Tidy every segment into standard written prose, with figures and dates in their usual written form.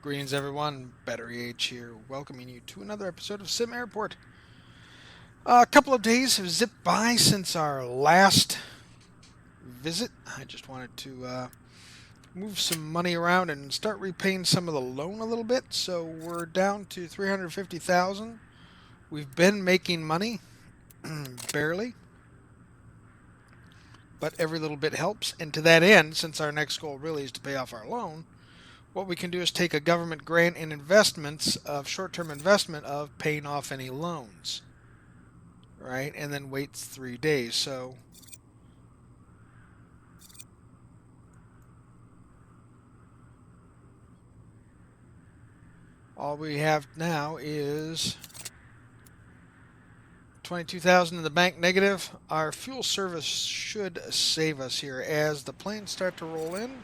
Greetings, everyone. Battery Age here, welcoming you to another episode of SimAirport. A couple of days have zipped by since our last visit. I just wanted to move some money around and start repaying some of the loan a little bit. So we're down to 350,000. We've been making money, barely, but every little bit helps. And to that end, since our next goal really is to pay off our loan, what we can do is take a government grant in investments of short-term investment of paying off any loans, right? And then wait 3 days. So all we have now is 22,000 in the bank negative. Our fuel service should save us here as the planes start to roll in.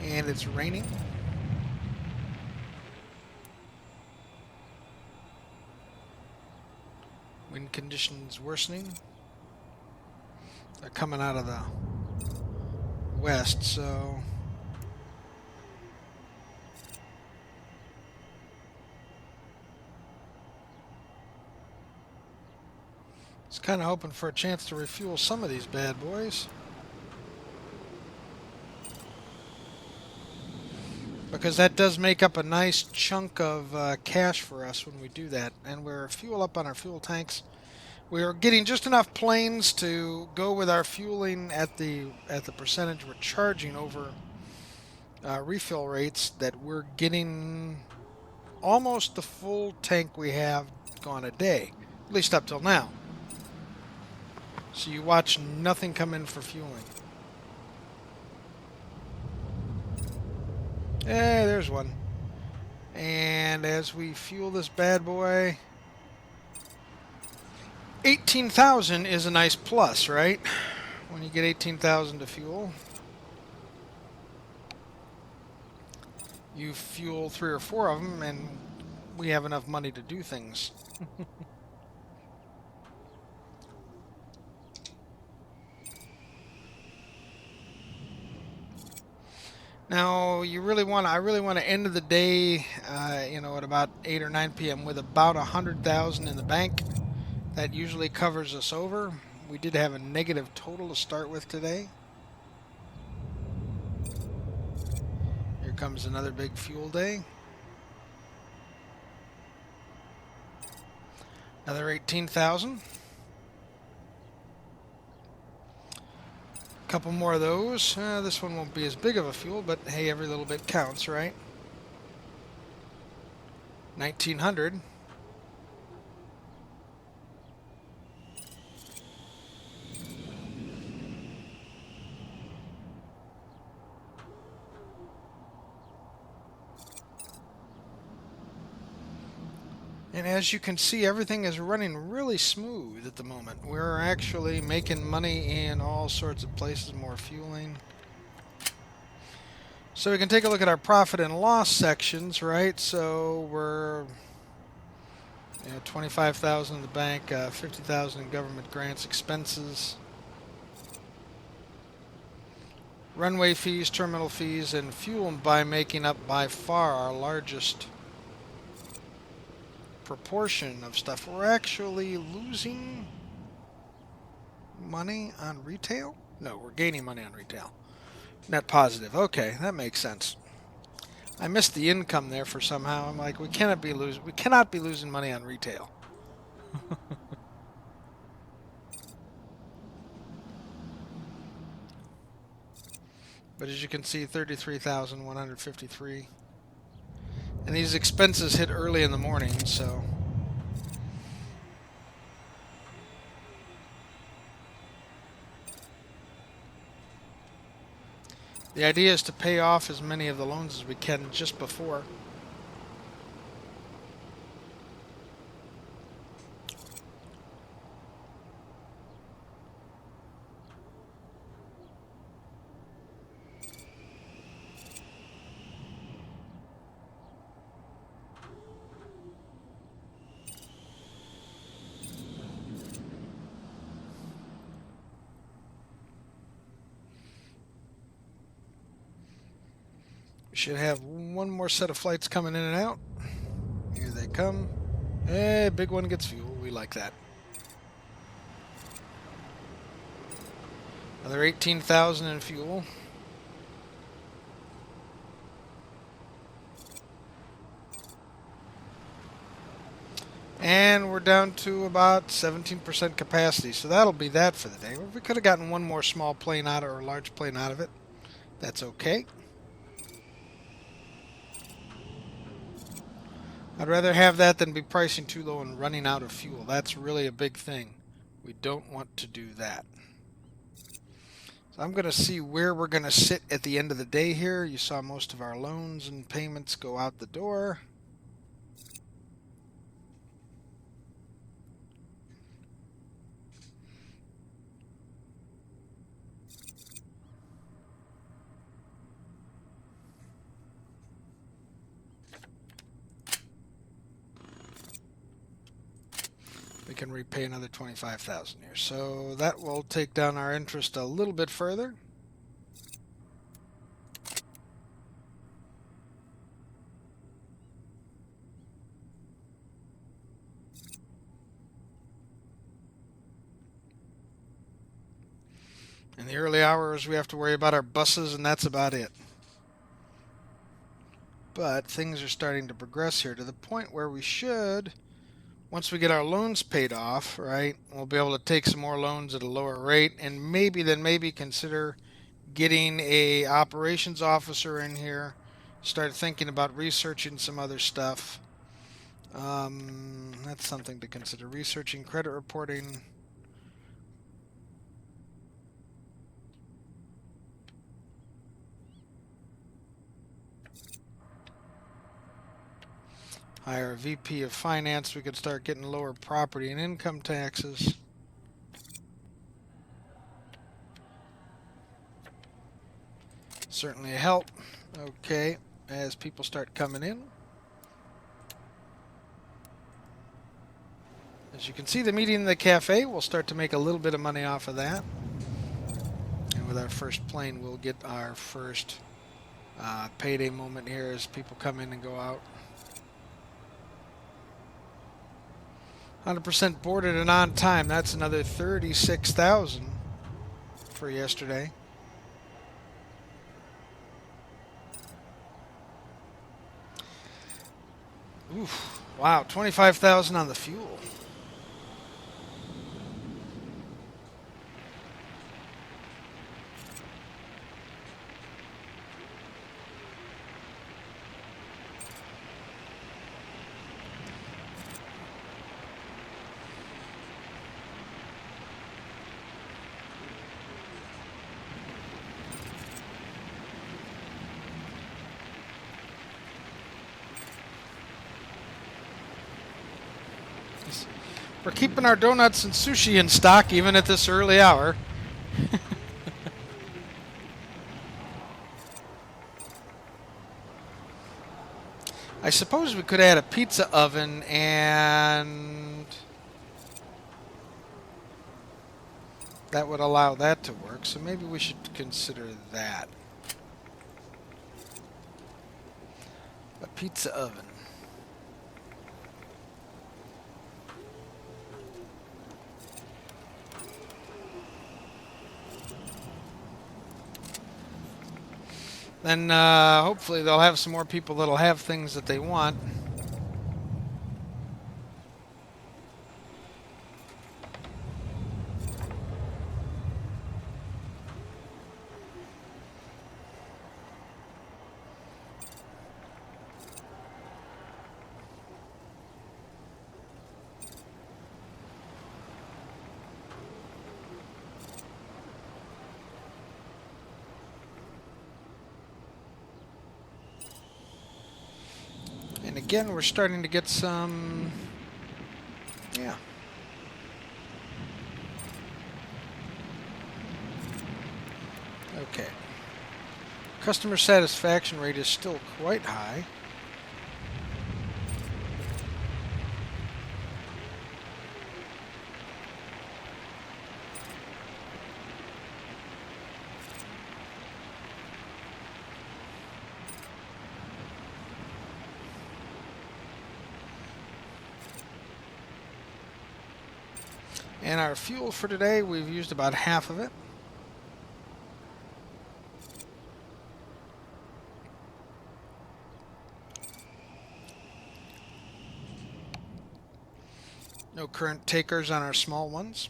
And it's raining. Wind conditions worsening. They're coming out of the west, so it's kind of hoping for a chance to refuel some of these bad boys. Because that does make up a nice chunk of cash for us when we do that. And we're fuel up on our fuel tanks. We're getting just enough planes to go with our fueling at the percentage we're charging over refill rates that we're getting almost the full tank we have gone a day, at least up till now. So you watch nothing come in for fueling. There's one. And as we fuel this bad boy, 18,000 is a nice plus, right? When you get 18,000 to fuel, you fuel 3 or 4 of them, and we have enough money to do things. Now, I really want to end of the day, at about 8 or 9 p.m. with about 100,000 in the bank. That usually covers us over. We did have a negative total to start with today. Here comes another big fuel day. Another 18,000. Couple more of those. This one won't be as big of a fuel, but hey, every little bit counts, right? 1,900. And as you can see, everything is running really smooth at the moment. We're actually making money in all sorts of places, more fueling. So we can take a look at our profit and loss sections, right? So we're 25,000 in the bank, 50,000 in government grants, expenses, runway fees, terminal fees, and fuel by making up by far our largest proportion of stuff. We're actually losing money on retail? No, we're gaining money on retail. Net positive. Okay, that makes sense. I missed the income there for somehow. I'm like, we cannot be losing money on retail. But as you can see, 33,153. And these expenses hit early in the morning, so the idea is to pay off as many of the loans as we can just before. We should have one more set of flights coming in and out. Here they come. Hey, big one gets fuel. We like that. Another 18,000 in fuel. And we're down to about 17% capacity, so that'll be that for the day. We could have gotten one more small plane out or a large plane out of it. That's okay. I'd rather have that than be pricing too low and running out of fuel. That's really a big thing. We don't want to do that. So I'm going to see where we're going to sit at the end of the day here. You saw most of our loans and payments go out the door. We can repay another 25,000 here. So that will take down our interest a little bit further. In the early hours, we have to worry about our buses, and that's about it. But things are starting to progress here to the point where we should, once we get our loans paid off, right, we'll be able to take some more loans at a lower rate, and maybe consider getting a operations officer in here, start thinking about researching some other stuff. That's something to consider. Researching credit reporting. Hire a VP of finance. We could start getting lower property and income taxes. Certainly a help. Okay, as people start coming in. As you can see, the meeting in the cafe, we'll start to make a little bit of money off of that. And with our first plane, we'll get our first payday moment here as people come in and go out. 100% boarded and on time. That's another 36,000 for yesterday. Oof. Wow, 25,000 on the fuel. We're keeping our donuts and sushi in stock even at this early hour. I suppose we could add a pizza oven and that would allow that to work. So maybe we should consider that. A pizza oven. Then hopefully they'll have some more people that'll have things that they want. And again, we're starting to get some, yeah. Okay. Customer satisfaction rate is still quite high. And our fuel for today, we've used about half of it. No current takers on our small ones.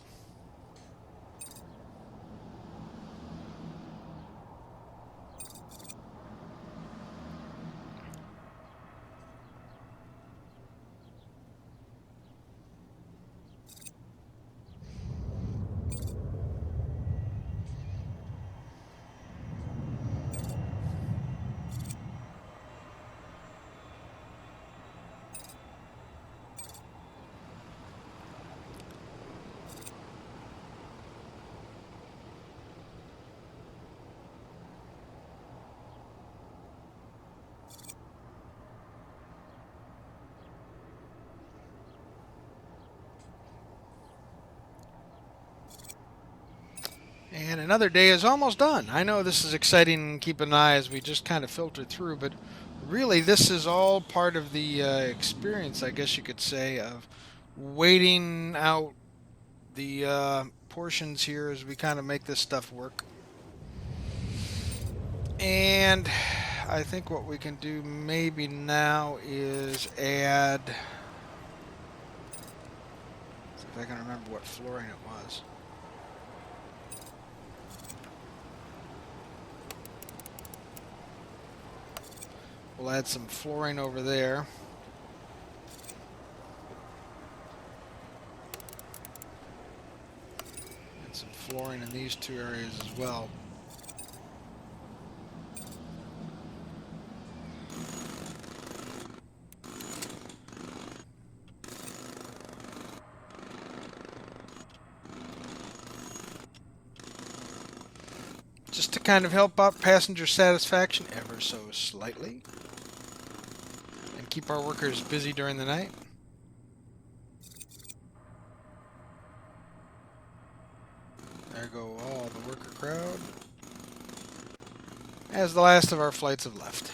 And another day is almost done. I know this is exciting and keep an eye as we just kind of filter through, but really this is all part of the experience, I guess you could say, of waiting out the portions here as we kind of make this stuff work. And I think what we can do maybe now is add, see if I can remember what flooring it was. We'll add some flooring over there. And some flooring in these two areas as well. Just to kind of help out passenger satisfaction ever so slightly. And keep our workers busy during the night. There go all the worker crowd. As the last of our flights have left.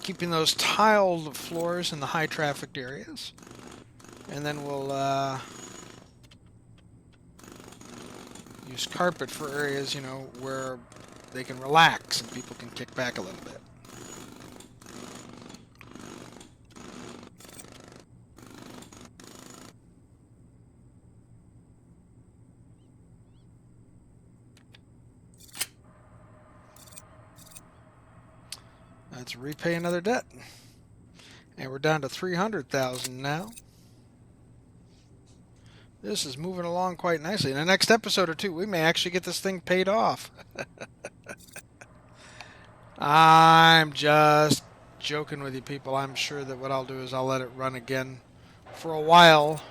Keeping those tiled floors in the high trafficked areas. And then we'll use carpet for areas, you know, where they can relax and people can kick back a little bit. Let's repay another debt. And we're down to 300,000 now. This is moving along quite nicely. In the next episode or two, we may actually get this thing paid off. I'm just joking with you people. I'm sure that what I'll do is I'll let it run again for a while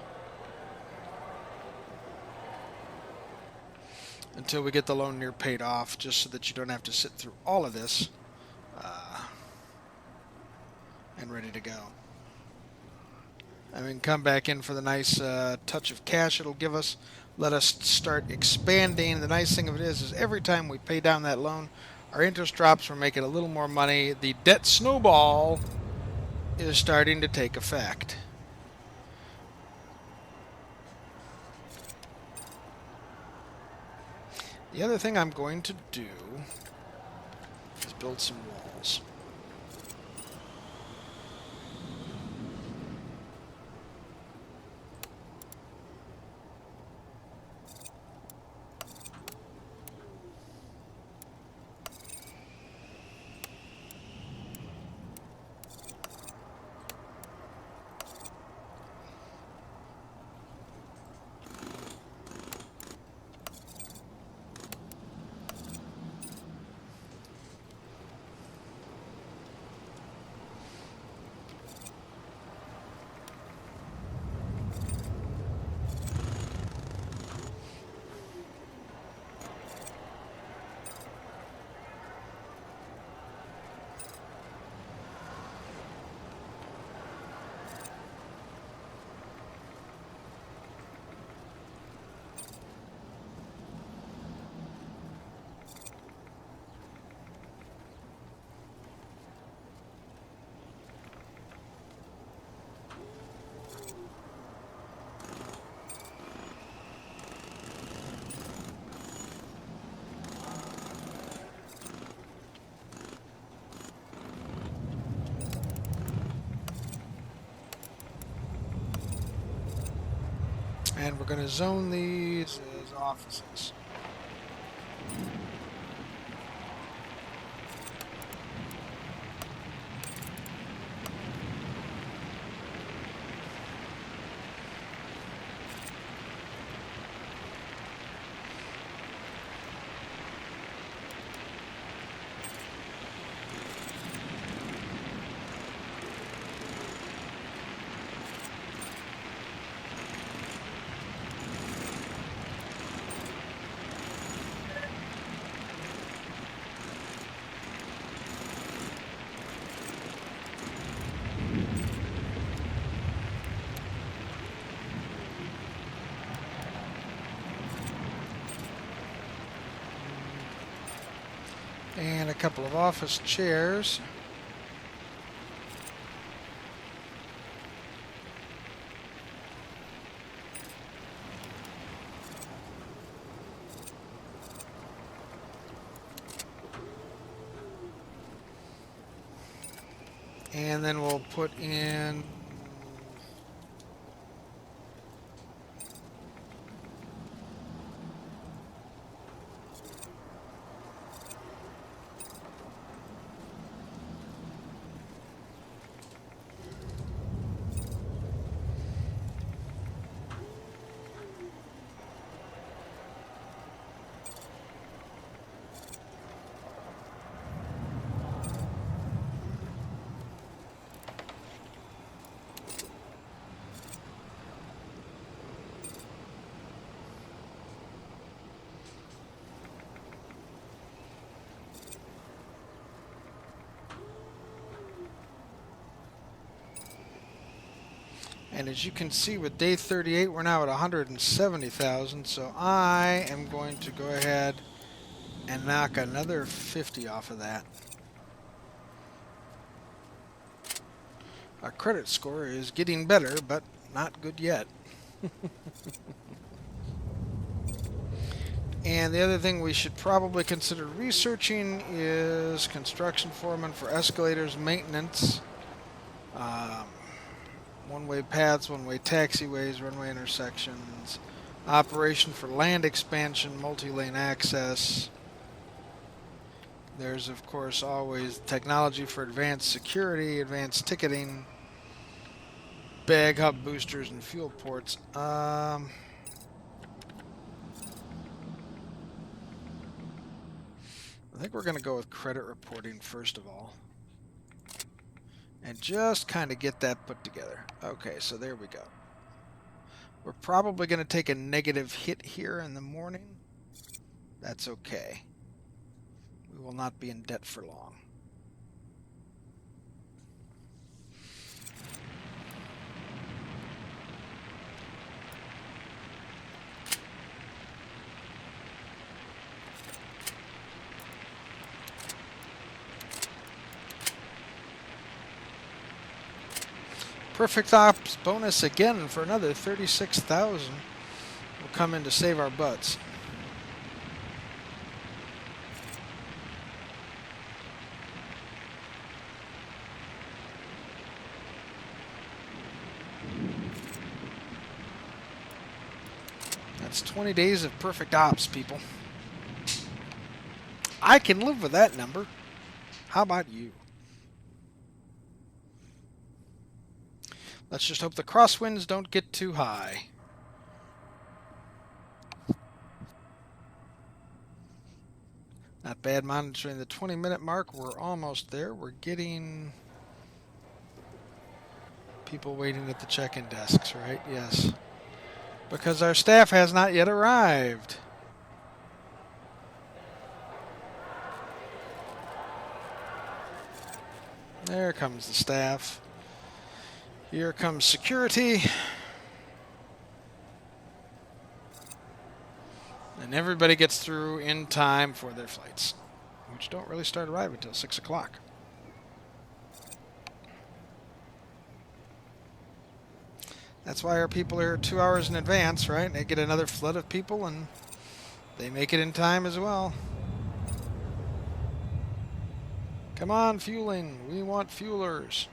until we get the loan near paid off, just so that you don't have to sit through all of this and ready to go. I mean, come back in for the nice touch of cash it'll give us. Let us start expanding. The nice thing of it is every time we pay down that loan, our interest drops. We're making a little more money. The debt snowball is starting to take effect. The other thing I'm going to do is build some walls. And we're going to zone these as offices. And a couple of office chairs. And then we'll put in and as you can see with day 38, we're now at 170,000. So I am going to go ahead and knock another 50 off of that. Our credit score is getting better, but not good yet. And the other thing we should probably consider researching is construction foreman for escalators maintenance. One-way paths, one-way taxiways, runway intersections, operation for land expansion, multi-lane access. There's, of course, always technology for advanced security, advanced ticketing, bag hub boosters, and fuel ports. I think we're going to go with credit reporting first of all. And just kind of get that put together. Okay, so there we go. We're probably going to take a negative hit here in the morning. That's okay. We will not be in debt for long. Perfect ops bonus again for another 36,000 will come in to save our butts. That's 20 days of perfect ops, people. I can live with that number. How about you? Let's just hope the crosswinds don't get too high. Not bad monitoring the 20-minute mark. We're almost there. We're getting people waiting at the check-in desks, right? Yes. Because our staff has not yet arrived. There comes the staff. Here comes security. And everybody gets through in time for their flights, which don't really start arriving until 6 o'clock. That's why our people are here 2 hours in advance, right? They get another flood of people, and they make it in time as well. Come on, fueling. We want fuelers.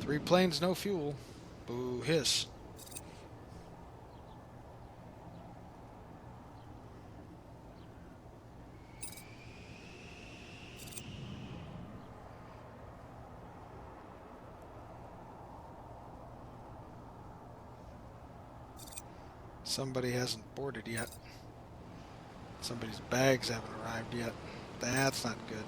3 planes, no fuel. Boo hiss. Somebody hasn't boarded yet. Somebody's bags haven't arrived yet. That's not good.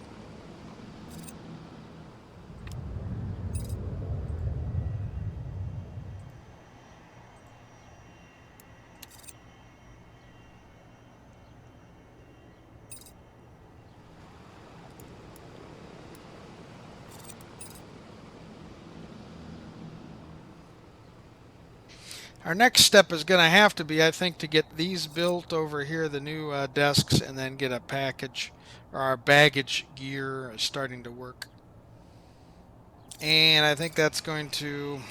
Our next step is going to have to be, I think, to get these built over here, the new desks, and then get a package or our baggage gear starting to work. And I think that's going to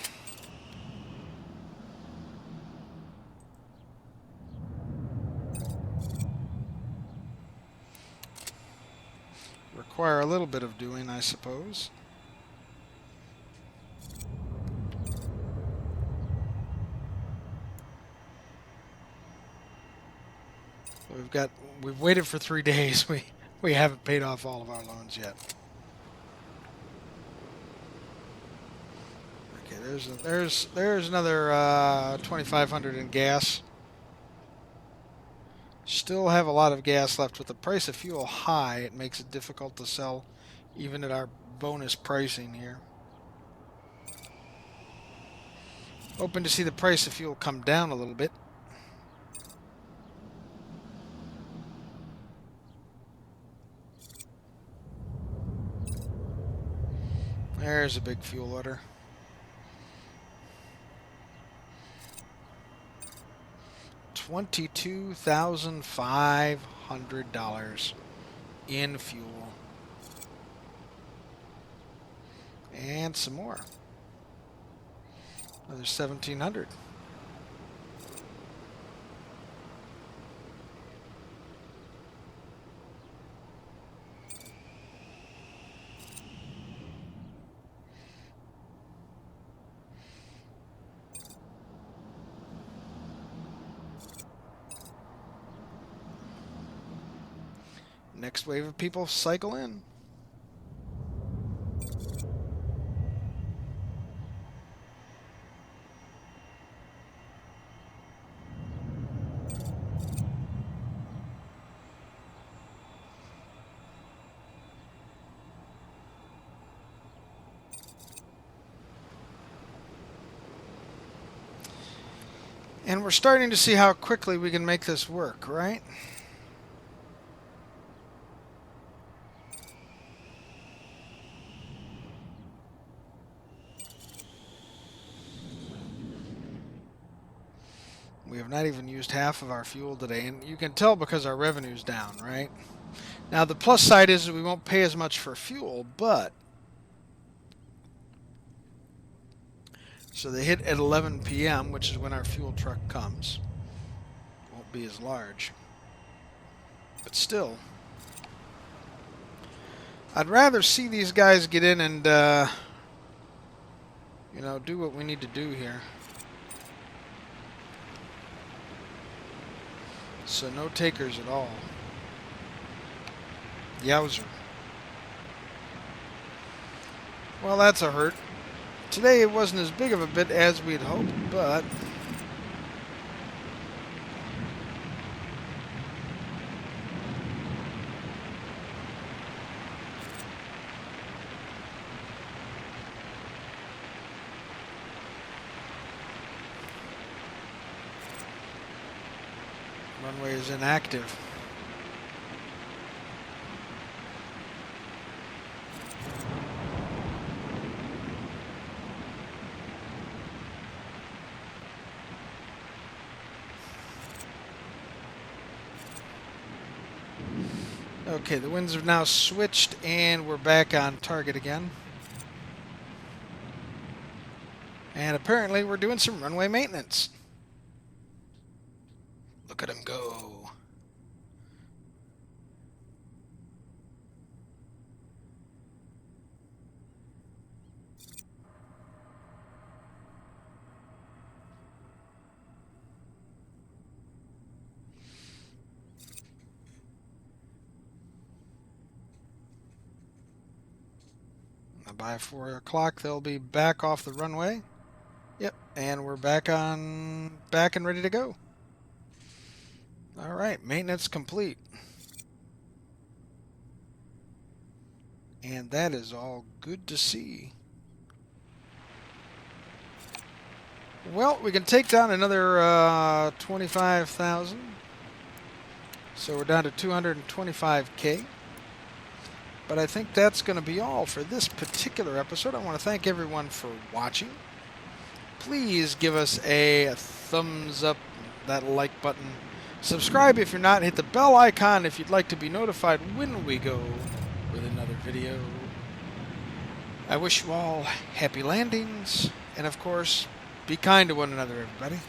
require a little bit of doing, I suppose. We've waited for 3 days. We haven't paid off all of our loans yet. Okay, there's another 2,500 in gas. Still have a lot of gas left. With the price of fuel high, it makes it difficult to sell even at our bonus pricing here. Hoping to see the price of fuel come down a little bit. There's a big fuel order. $22,500 in fuel. And some more. Another 1,700. Next wave of people cycle in. And we're starting to see how quickly we can make this work, right? We have not even used half of our fuel today, and you can tell because our revenue's down, right? Now, the plus side is we won't pay as much for fuel, but... So they hit at 11 p.m., which is when our fuel truck comes. Won't be as large. But still, I'd rather see these guys get in and, you know, do what we need to do here. So no takers at all. Yowzer. Well, that's a hurt. Today it wasn't as big of a bit as we'd hoped, but... runway is inactive. Okay, the winds have now switched and we're back on target again. And apparently we're doing some runway maintenance. Look at him go. By 4 o'clock, they'll be back off the runway. Yep, and we're back and ready to go. All right, maintenance complete. And that is all good to see. Well, we can take down another 25,000. So we're down to 225K. But I think that's going to be all for this particular episode. I want to thank everyone for watching. Please give us a thumbs up, that like button. Subscribe if you're not. Hit the bell icon if you'd like to be notified when we go with another video. I wish you all happy landings. And of course, be kind to one another, everybody.